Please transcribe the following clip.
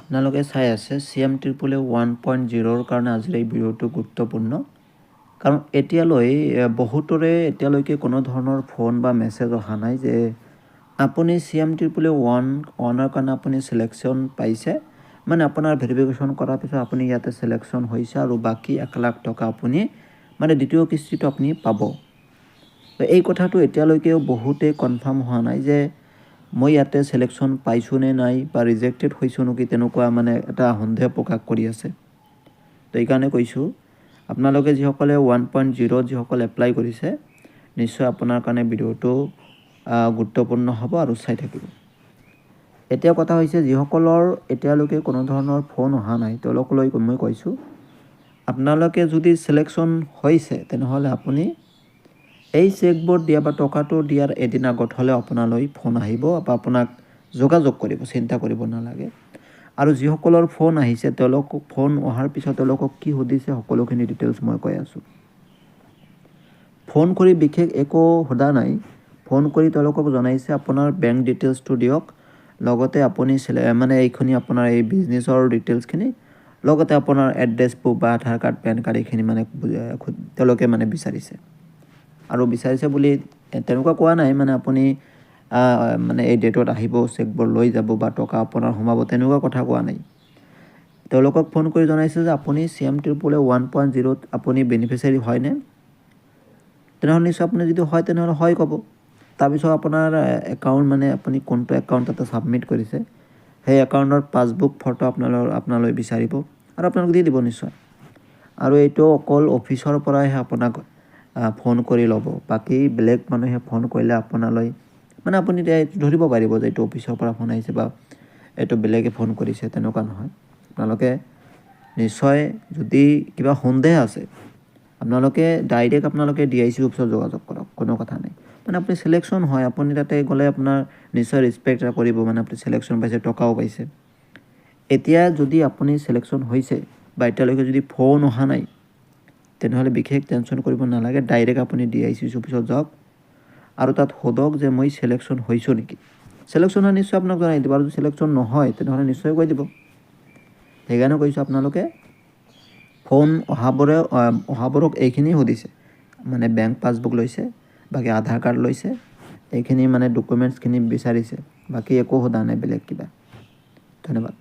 আপোনালোকে চাই আছে CM ট্ৰিপল এ 1.0ৰ কাৰণে আজিৰ এই ভিডিঅ'টো গুৰুত্বপূৰ্ণ কাৰণ এতিয়ালৈকে কোনো ধৰণৰ ফোন বা মেছেজ অহা নাই যে আপুনি CM ট্ৰিপল এ 1ৰ কাৰণে আপুনি সিলেকশ্যন পাইছে মানে আপোনাৰ ভেৰিফিকেশ্যন কৰাৰ পিছত আপুনি ইয়াতে সিলেকশ্যন হৈছে আৰু বাকি 1 লাখ টকা আপুনি মানে দ্বিতীয় কিস্তিটো আপুনি পাব। তো এই কথাটো এতিয়ালৈকে বহুতে কনফাৰ্ম হোৱা নাই যে মই ইয়াতে সিলেকশ্যন পাইছোঁ নে নাই বা ৰিজেক্টেড হৈছোঁ নেকি তেনেকুৱা মানে এটা সন্দেহ প্ৰকাশ কৰি আছে। তো এইকাৰণে কৈছোঁ আপোনালোকে যিসকলে 1.0 যিসকলে এপ্লাই কৰিছে নিশ্চয় আপোনাৰ কাৰণে ভিডিঅ'টো গুৰুত্বপূৰ্ণ হ'ব আৰু চাই থাকিব। এতিয়া কথা হৈছে যিসকলৰ এতিয়ালৈকে কোনো ধৰণৰ ফোন অহা নাই তেওঁলোকলৈ মই কৈছোঁ আপোনালোকে যদি সিলেকশ্যন হৈছে তেনেহ'লে আপুনি এই চেকবৰ্ড দিয়া বা টকাটো দিয়াৰ এদিন আগত হ'লে আপোনালৈ ফোন আহিব বা আপোনাক যোগাযোগ কৰিব, চিন্তা কৰিব নালাগে। আৰু যিসকলৰ ফোন আহিছে তেওঁলোকক ফোন অহাৰ পিছত তেওঁলোকক কি সুধিছে সকলোখিনি ডিটেইলছ মই কৈ আছোঁ। ফোন কৰি বিশেষ একো সোধা নাই, ফোন কৰি তেওঁলোকক জনাইছে আপোনাৰ বেংক ডিটেইলছটো দিয়ক, লগতে আপুনি মানে এইখিনি আপোনাৰ এই বিজনেছৰ ডিটেইলছখিনি, লগতে আপোনাৰ এড্ৰেছ বুক বা আধাৰ কাৰ্ড পেন কাৰ্ড এইখিনি মানে তেওঁলোকে মানে বিচাৰিছে। আৰু বিচাৰিছে বুলি তেনেকুৱা কোৱা নাই মানে আপুনি মানে এই ডেটত আহিব চেকবোৰ লৈ যাব বা টকা আপোনাৰ সোমাব তেনেকুৱা কথা কোৱা নাই। তেওঁলোকক ফোন কৰি জনাইছে যে আপুনি CM ট্ৰিপল এ 1.0ত আপুনি বেনিফিচিয়াৰী হয়নে? তেনেহ'লে নিশ্চয় আপুনি যদি হয় তেনেহ'লে হয় ক'ব। তাৰপিছত আপোনাৰ একাউণ্ট মানে আপুনি কোনটো একাউণ্ট তাতে ছাবমিট কৰিছে সেই একাউণ্টৰ পাছবুক ফটো আপোনালৈ বিচাৰিব আৰু আপোনালোক দি দিব নিশ্চয়। আৰু এইটো অকল অফিচৰ পৰাহে আপোনাক ফোন কৰি ল'ব, বাকী বেলেগ মানুহে ফোন কৰিলে আপোনালৈ মানে আপুনি ধৰিব পাৰিব যে এইটো অফিচৰ পৰা ফোন আহিছে বা এইটো বেলেগে ফোন কৰিছে তেনেকুৱা নহয়। আপোনালোকে নিশ্চয় যদি কিবা সন্দেহ আছে আপোনালোকে ডাইৰেক্ট আপোনালোকে DIC অফিচত যোগাযোগ কৰক, কোনো কথা নাই। মানে আপুনি সিলেকশ্যন হয় আপুনি তাতে গ'লে আপোনাৰ নিশ্চয় ৰেছপেক্ট কৰিব, মানে আপুনি সিলেকশ্যন পাইছে টকাও পাইছে। এতিয়া যদি আপুনি সিলেকশ্যন হৈছে বা এতিয়ালৈকে যদি ফোন অহা নাই তেনেহ'লে বিশেষ টেনশ্যন কৰিব নালাগে, ডাইৰেক্ট আপুনি DIC অফিচত যাওক আৰু তাত সোধক যে মই সিলেকশ্যন হৈছোঁ নেকি। সিলেকশ্যন হয় নিশ্চয় আপোনাক জনাই দিব, আৰু যদি সিলেকশ্যন নহয় তেনেহ'লে নিশ্চয় কৈ দিব। সেইকাৰণে কৈছোঁ আপোনালোকে ফোন অহাবোৰক এইখিনি সুধিছে মানে বেংক পাছবুক লৈছে, বাকী আধাৰ কাৰ্ড লৈছে, এইখিনি মানে ডকুমেণ্টছখিনি বিচাৰিছে, বাকী একো সোধা নাই বেলেগ কিবা। ধন্যবাদ।